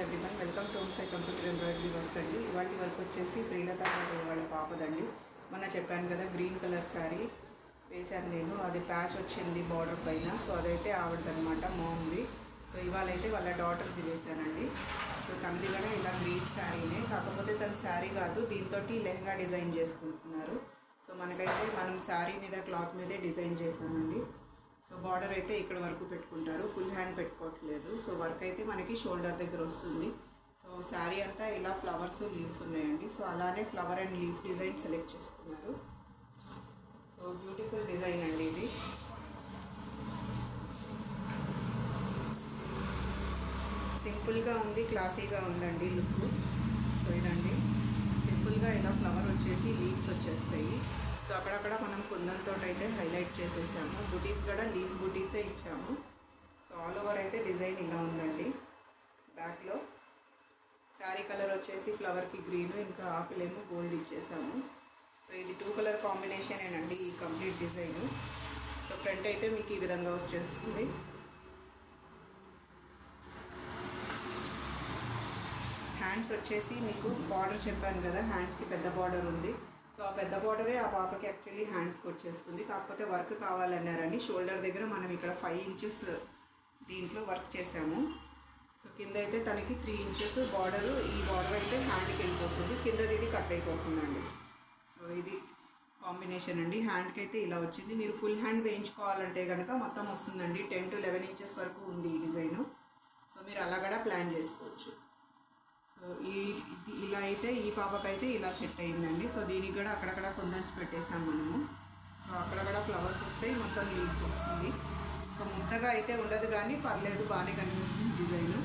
Everyone, welcome to హోమ్సై computer embroidery works అండి. ఇవాళ వర్క్ వచ్చేసి శ్రీలత వాళ్ళ పాపదండి. మొన్న చెప్పాను కదా గ్రీన్ కలర్ శారీ వేశాను నేను, అది ప్యాచ్ వచ్చింది బార్డర్ పైన. సో అదైతే ఆవిడదనమాట, మామ్ది. సో ఇవాళ అయితే వాళ్ళ డాటర్ది వేశానండి. సో తనది కూడా ఇలా గ్రీన్ శారీనే, కాకపోతే తన శారీ కాదు, దీంతో లెహంగా డిజైన్ చేసుకుంటున్నారు. సో మనకైతే మనం శారీ మీద క్లాత్ మీదే డిజైన్ చేశామండి. సో బార్డర్ అయితే ఇక్కడ వరకు పెట్టుకుంటారు, ఫుల్ హ్యాండ్ పెట్టుకోవట్లేదు. సో వర్క్ అయితే మనకి షోల్డర్ దగ్గర వస్తుంది. సో శారీ అంతా ఇలా ఫ్లవర్స్ లీవ్స్ ఉన్నాయండి. సో అలానే flower and leaf design select చేసుకున్నారు. సో బ్యూటిఫుల్ డిజైన్ అండి ఇది. సింపుల్గా ఉంది, క్లాసీగా ఉందండి లుక్. సో ఇదండి సింపుల్గా ఇలా ఫ్లవర్ వచ్చేసి లీవ్స్ వచ్చేస్తాయి. సో అక్కడక్కడ మనం కుందంతో అయితే హైలైట్ చేసేసాము. బుటీస్ కూడా లీఫ్ బుటీసే ఇచ్చాము. సో ఆల్ ఓవర్ అయితే డిజైన్ ఇలా ఉందండి. బ్యాక్లో శారీ కలర్ వచ్చేసి ఫ్లవర్కి గ్రీన్, ఇంకా ఆకులేమో గోల్డ్ ఇచ్చేసాము. సో ఇది 2 కలర్ కాంబినేషనేనండి ఈ కంప్లీట్ డిజైన్. సో ఫ్రంట్ అయితే మీకు ఈ విధంగా వచ్చేస్తుంది. హ్యాండ్స్ వచ్చేసి మీకు బార్డర్ చెప్పాను కదా, హ్యాండ్స్కి పెద్ద బార్డర్ ఉంది. సో ఆ పెద్ద బార్డరే ఆ పాపకి యాక్చువల్లీ హ్యాండ్స్కి వచ్చేస్తుంది. కాకపోతే వర్క్ కావాలన్నారండి. షోల్డర్ దగ్గర మనం ఇక్కడ 5 ఇంచెస్ దీంట్లో వర్క్ చేసాము. సో కింద అయితే తనకి 3 ఇంచెస్ బార్డరు, ఈ బార్డర్ అయితే హ్యాండ్కి వెళ్ళిపోతుంది, కిందది ఇది కట్ అయిపోతుందండి. సో ఇది కాంబినేషన్ అండి. హ్యాండ్కి అయితే ఇలా వచ్చింది. మీరు ఫుల్ హ్యాండ్ వేయించుకోవాలంటే కనుక మొత్తం వస్తుందండి, 10 to 11 ఇంచెస్ వరకు ఉంది ఈ డిజైను. సో మీరు అలా కూడా ప్లాన్ చేసుకోవచ్చు. సో ఇలా అయితే ఈ పాపకైతే ఇలా సెట్ అయిందండి. సో దీనికి కూడా అక్కడక్కడ కుందన్స్ పెట్టేసాం మనము. సో అక్కడక్కడ ఫ్లవర్స్ వస్తాయి, మొత్తం లీఫ్ వస్తుంది. సో ముద్దగా అయితే ఉండదు, కానీ పర్లేదు, బాగానే కనిపిస్తుంది డిజైన్.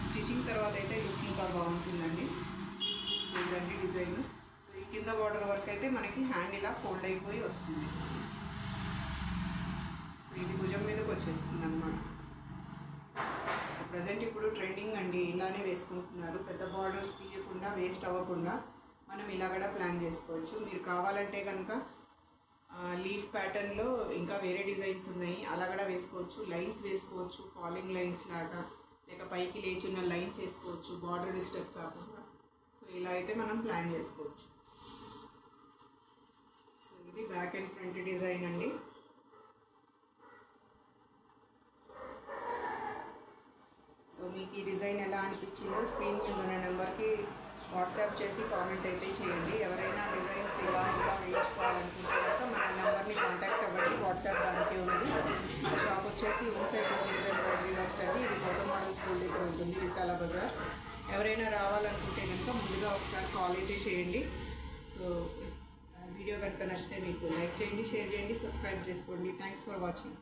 స్టిచ్చింగ్ తర్వాత అయితే లుక్ ఇంకా బాగుంటుందండి. సో ఇదండి డిజైన్. సో ఈ కింద బార్డర్ వర్క్ అయితే మనకి హ్యాండ్ ఇలా ఫోల్డ్ అయిపోయి వస్తుంది. సో ఇది భుజం మీదకి వచ్చేస్తుంది అన్నమాట. సో ప్రజెంట్ ఇప్పుడు ట్రెండింగ్ అండి, ఇలానే వేసుకుంటున్నారు. పెద్ద బార్డర్స్ తీయకుండా, వేస్ట్ అవ్వకుండా మనం ఇలా కూడా ప్లాన్ చేసుకోవచ్చు. మీరు కావాలంటే కనుక లీఫ్ ప్యాటర్న్లో ఇంకా వేరే డిజైన్స్ ఉన్నాయి, అలా కూడా వేసుకోవచ్చు. లైన్స్ వేసుకోవచ్చు, ఫాలింగ్ లైన్స్ లాగా, లేక పైకి లేచున్న లైన్స్ వేసుకోవచ్చు, బార్డర్ డిస్టర్బ్ కాకుండా. సో ఇలా అయితే మనం ప్లాన్ చేసుకోవచ్చు. సో ఇది బ్యాక్ అండ్ ఫ్రంట్ డిజైన్ అండి. సో మీకు ఈ డిజైన్ ఎలా అనిపించిందో స్క్రీన్ మీద ఉన్న నెంబర్కి వాట్సాప్ చేసి కామెంట్ అయితే చేయండి. ఎవరైనా డిజైన్స్ ఇలా వేయించుకోవాలనుకుంటే కనుక మన నెంబర్ని కాంటాక్ట్ అవ్వండి. వాట్సాప్ దానికి ఉంది. షాప్ వచ్చేసి హోమ్సై కంప్యూటర్ ఎంబ్రాయిడరీ వర్క్స్ అండి. ఇది కొత్త మోడల్ స్కూల్ దగ్గర ఉంటుంది, విశాల బజార్. ఎవరైనా రావాలనుకుంటే కనుక ముందుగా ఒకసారి కాల్ అయితే చేయండి. సో వీడియో కనుక నచ్చితే మీకు లైక్ చేయండి, షేర్ చేయండి, సబ్స్క్రైబ్ చేసుకోండి. Thanks for watching.